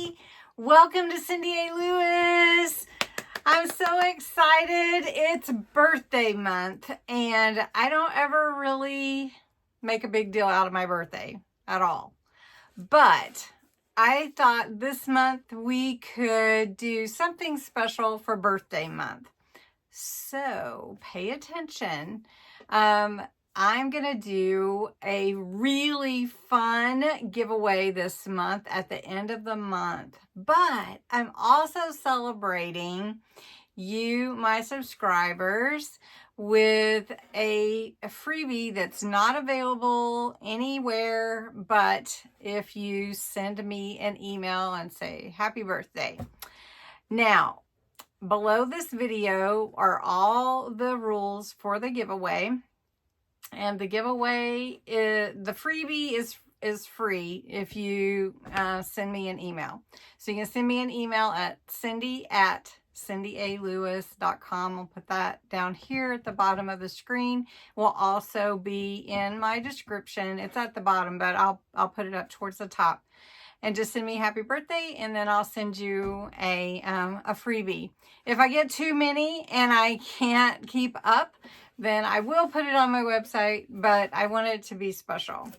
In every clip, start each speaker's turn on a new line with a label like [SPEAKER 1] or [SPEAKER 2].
[SPEAKER 1] everybody. Welcome to Cindy A. Lewis. I'm so excited. It's birthday month, and I don't ever really make a big deal out of my birthday at all. But I thought this month we could do something special for birthday month. So pay attention. I'm going to do a really fun giveaway this month at the end of the month. But I'm also celebrating you, my subscribers, with a freebie that's not available anywhere but if you send me an email and say happy birthday. Now, below this video are all the rules for the giveaway. And the giveaway, the freebie is free if you send me an email. So you can send me an email at cindyalewis.com. I'll put that down here at the bottom of the screen. It will also be in my description. It's at the bottom, but I'll put it up towards the top. And just send me happy birthday, and then I'll send you a freebie. If I get too many and I can't keep up, then I will put it on my website, but I want it to be special.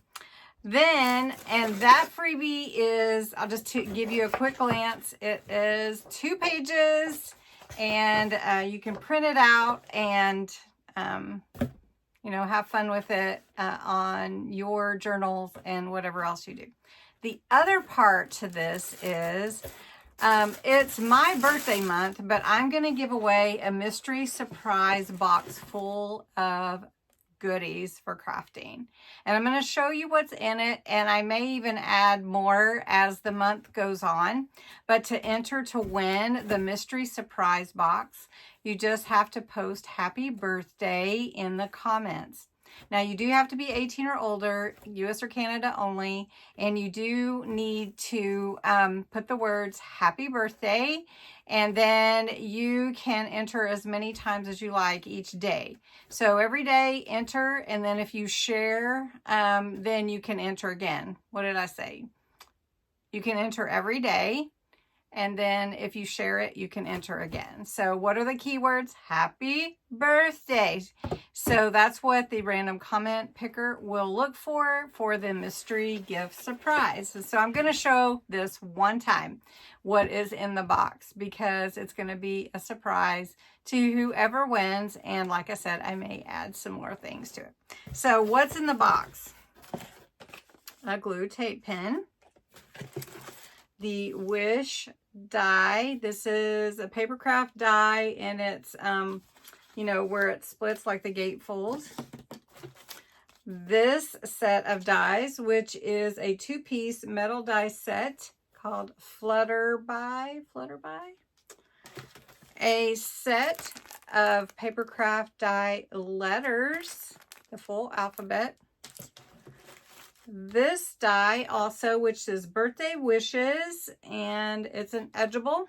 [SPEAKER 1] Then, and that freebie is, I'll just give you a quick glance. It is 2 pages, and you can print it out and, you know, have fun with it on your journals and whatever else you do. The other part to this is, it's my birthday month, but I'm going to give away a mystery surprise box full of goodies for crafting. And I'm going to show you what's in it, and I may even add more as the month goes on. But to enter to win the mystery surprise box, you just have to post happy birthday in the comments. Now, you do have to be 18 or older, US or Canada only, and you do need to put the words happy birthday, and then you can enter as many times as you like each day. So every day, enter, and then if you share, then you can enter again. What did I say? You can enter every day. And then if you share it, you can enter again. So what are the keywords? Happy birthday. So that's what the random comment picker will look for the mystery gift surprise. And so I'm going to show this one time what is in the box, because it's going to be a surprise to whoever wins. And like I said, I may add some more things to it. So what's in the box? A glue tape pen. The Wish die. This is a paper craft die, and it's, you know, where it splits like the gatefold. This set of dies, which is a 2-piece metal die set called Flutterby. A set of paper craft die letters, the full alphabet. This die also, which is birthday wishes, and it's an edgeable.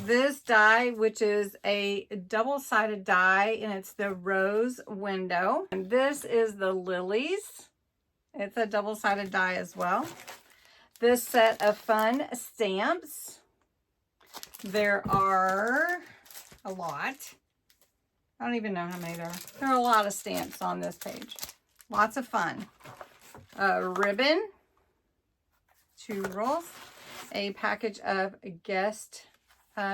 [SPEAKER 1] This die, which is a double-sided die, and it's the rose window. And this is the lilies. It's a double-sided die as well. This set of fun stamps. There are a lot. I don't even know how many there are. There are a lot of stamps on this page. Lots of fun. A ribbon, 2 rolls, a package of guest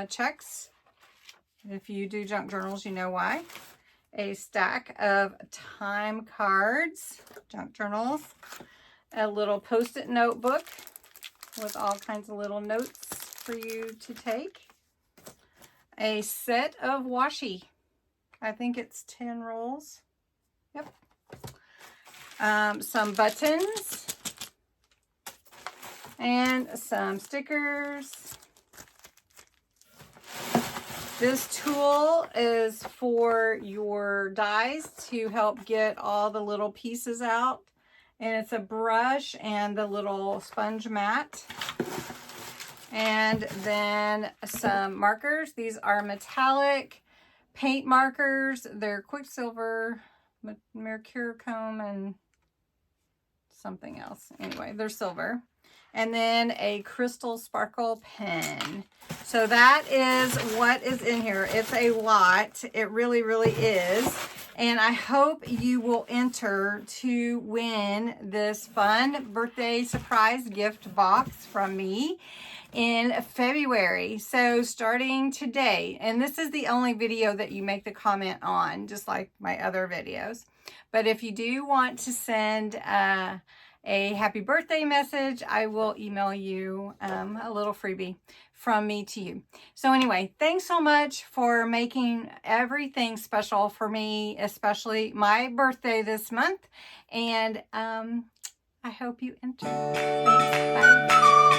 [SPEAKER 1] checks. If you do junk journals, you know why. A stack of time cards, junk journals, a little Post-it notebook with all kinds of little notes for you to take, a set of washi. I think it's 10 rolls. Yep. Some buttons and some stickers. This tool is for your dies to help get all the little pieces out. And it's a brush and the little sponge mat. And then some markers. These are metallic paint markers. They're Quicksilver, Mercurochrome, and something else. Anyway, they're silver. and then a crystal sparkle pen. So that is what is in here. It's a lot. It really, really is. And I hope you will enter to win this fun birthday surprise gift box from me in February. So starting today, and this is the only video that you make the comment on, just like my other videos. But if you do want to send a happy birthday message, I will email you a little freebie from me to you. So anyway, thanks so much for making everything special for me, especially my birthday this month. And I hope you enter. Thanks. Bye.